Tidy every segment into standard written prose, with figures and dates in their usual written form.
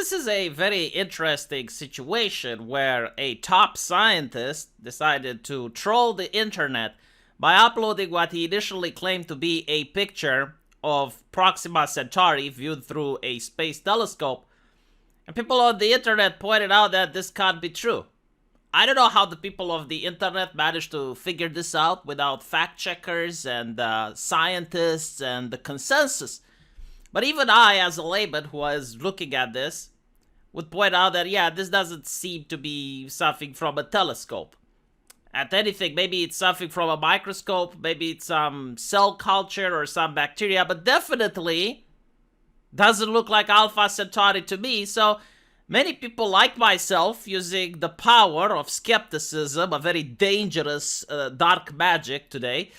this is a very interesting situation where a top scientist decided to troll the internet by uploading what he initially claimed to be a picture of Proxima Centauri viewed through a space telescope. And people on the internet pointed out that this can't be true. I don't know how the people of the internet managed to figure this out without fact checkers and scientists and the consensus. But even I, as a layman who was looking at this, would point out that, yeah, this doesn't seem to be something from a telescope. At anything, maybe it's something from a microscope, maybe it's some cell culture or some bacteria, but definitely doesn't look like Alpha Centauri to me. So many people like myself, using the power of skepticism, a very dangerous dark magic today,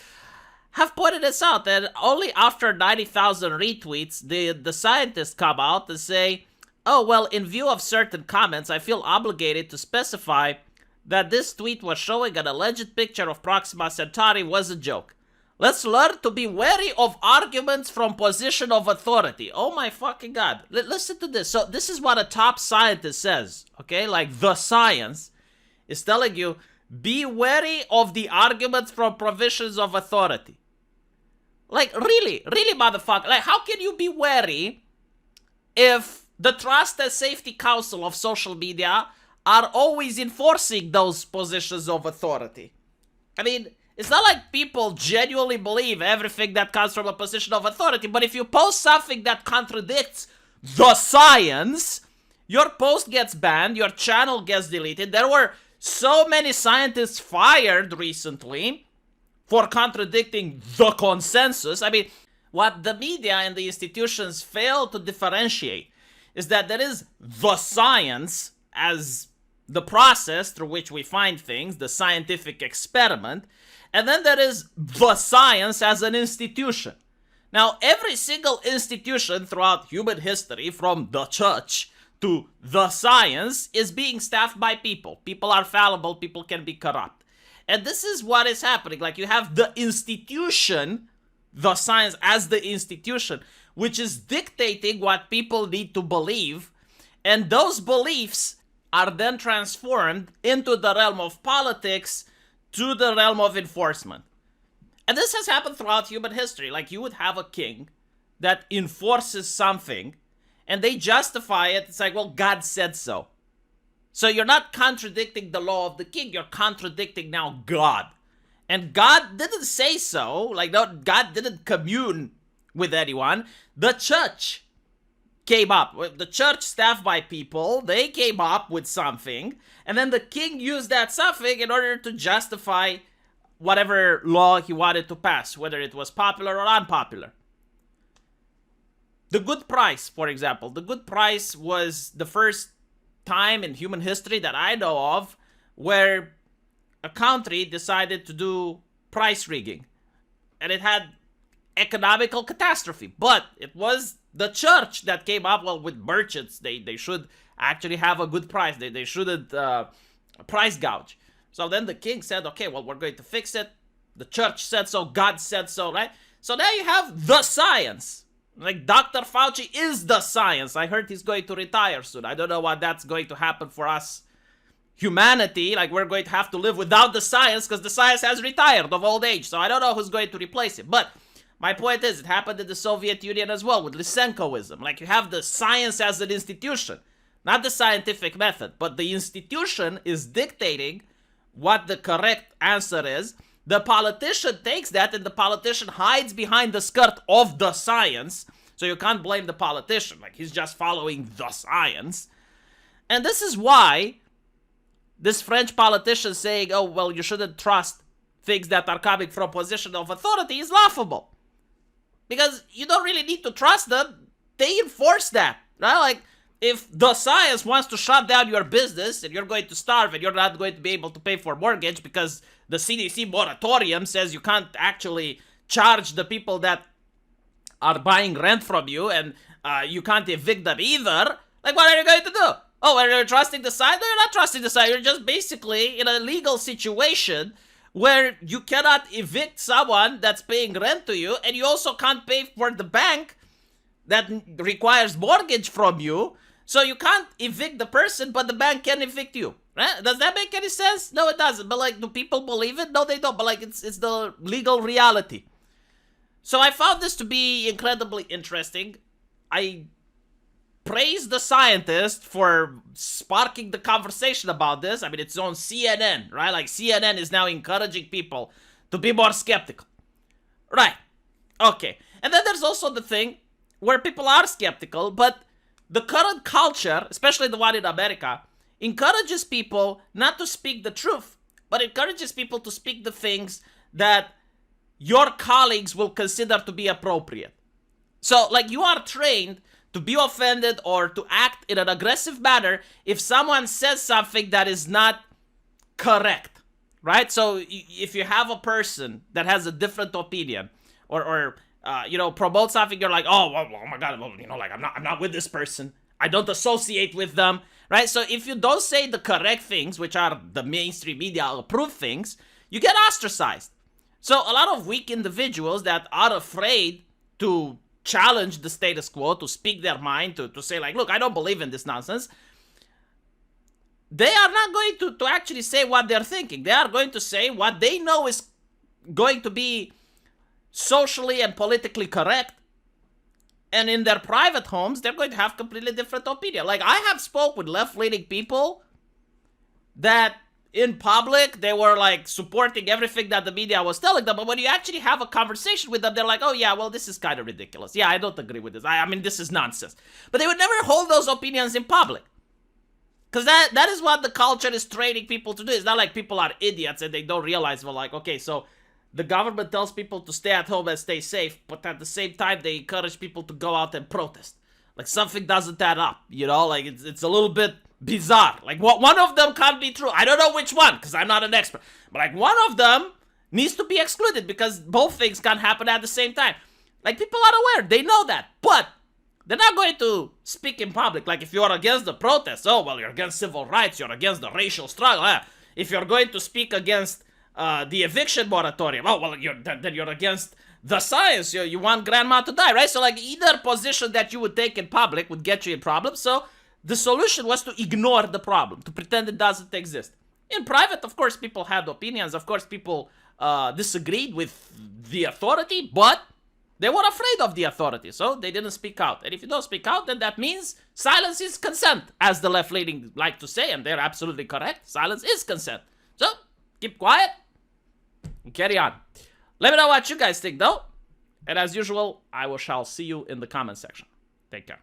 have pointed this out, that only after 90,000 retweets did the scientists come out and say, oh, well, in view of certain comments, I feel obligated to specify that this tweet was showing an alleged picture of Proxima Centauri was a joke. Let's learn to be wary of arguments from position of authority. Oh my fucking god. Listen to this. So this is what a top scientist says, okay? Like the science is telling you, be wary of the arguments from provisions of authority. Like, really, motherfucker. Like, how can you be wary if the Trust and Safety Council of social media are always enforcing those positions of authority? I mean, it's not like people genuinely believe everything that comes from a position of authority, but if you post something that contradicts the science, your post gets banned, your channel gets deleted. There were so many scientists fired recently for contradicting the consensus. I mean, what the media and the institutions fail to differentiate is that there is the science as the process through which we find things, the scientific experiment, and then there is the science as an institution. Now, every single institution throughout human history, from the church to the science, is being staffed by people. People are fallible, people can be corrupt. And this is what is happening. Like, you have the institution, the science as the institution, which is dictating what people need to believe. And those beliefs are then transformed into the realm of politics, to the realm of enforcement. And this has happened throughout human history. Like, you would have a king that enforces something, and they justify it. It's like, well, God said so. So you're not contradicting the law of the king, you're contradicting now God. And God didn't say so. Like, no, God didn't commune with anyone. The church came up. The church staffed by people, they came up with something. And then the king used that something in order to justify whatever law he wanted to pass, whether it was popular or unpopular. The Good Price, for example. The Good Price was the first time in human history that I know of where a country decided to do price rigging. And it had economical catastrophe. But it was the church that came up, well, with merchants. They should actually have a good price. They shouldn't price gouge. So then the king said, okay, well, we're going to fix it. The church said so, God said so, right? So now you have the science. Like, Dr. Fauci is the science. I heard he's going to retire soon. I don't know what that's going to happen for us, humanity. Like, we're going to have to live without the science because the science has retired of old age. So I don't know who's going to replace it. But my point is, it happened in the Soviet Union as well with Lysenkoism. Like, you have the science as an institution, not the scientific method, but the institution is dictating what the correct answer is. The politician takes that and the politician hides behind the skirt of the science. So you can't blame the politician. Like, he's just following the science. And this is why this French politician saying, oh, well, you shouldn't trust things that are coming from position of authority is laughable. Because you don't really need to trust them. They enforce that, right? Like, if the science wants to shut down your business and you're going to starve and you're not going to be able to pay for mortgage because the CDC moratorium says you can't actually charge the people that are buying rent from you and you can't evict them either, like, what are you going to do? Oh, are you trusting the science? No, you're not trusting the science. You're just basically in a legal situation where you cannot evict someone that's paying rent to you, and you also can't pay for the bank that requires mortgage from you. So you can't evict the person, but the bank can evict you. Right? Does that make any sense? No, it doesn't. But like, do people believe it? No, they don't. But like, it's the legal reality. So I found this to be incredibly interesting. I praise the scientist for sparking the conversation about this. I mean, it's on CNN, right? Like, CNN is now encouraging people to be more skeptical. Right. Okay. And then there's also the thing where people are skeptical, but the current culture, especially the one in America, encourages people not to speak the truth, but encourages people to speak the things that your colleagues will consider to be appropriate. So, like, you are trained to be offended or to act in an aggressive manner if someone says something that is not correct, right? So, if you have a person that has a different opinion or promote something, you're like, oh my God, like, I'm not with this person. I don't associate with them, right? So, if you don't say the correct things, which are the mainstream media approved things, you get ostracized. So, a lot of weak individuals that are afraid to challenge the status quo, to speak their mind, to say like, look, I don't believe in this nonsense, they are not going to actually say what they're thinking. They are going to say what they know is going to be socially and politically correct. And in their private homes, they're going to have completely different opinion. Like, I have spoke with left-leaning people that in public, they were like supporting everything that the media was telling them. But when you actually have a conversation with them, they're like, oh yeah, well, this is kind of ridiculous. Yeah, I don't agree with this. I mean, this is nonsense. But they would never hold those opinions in public. Because that is what the culture is training people to do. It's not like people are idiots and they don't realize, well, like, okay, so the government tells people to stay at home and stay safe, but at the same time, they encourage people to go out and protest. Like, something doesn't add up, like, it's a little bit bizarre. Like, one of them can't be true. I don't know which one, because I'm not an expert. But, like, one of them needs to be excluded, because both things can happen at the same time. Like, people are aware. They know that. But they're not going to speak in public. Like, if you're against the protests, oh, well, you're against civil rights. You're against the racial struggle. If you're going to speak against the eviction moratorium, oh, well, then you're against the science. You want grandma to die, right? So, like, either position that you would take in public would get you in problems. So the solution was to ignore the problem, to pretend it doesn't exist. In private, of course, people had opinions. Of course, people disagreed with the authority, but they were afraid of the authority, so they didn't speak out. And if you don't speak out, then that means silence is consent, as the left-leaning like to say, and they're absolutely correct. Silence is consent. So, keep quiet and carry on. Let me know what you guys think, though. And as usual, shall see you in the comment section. Take care.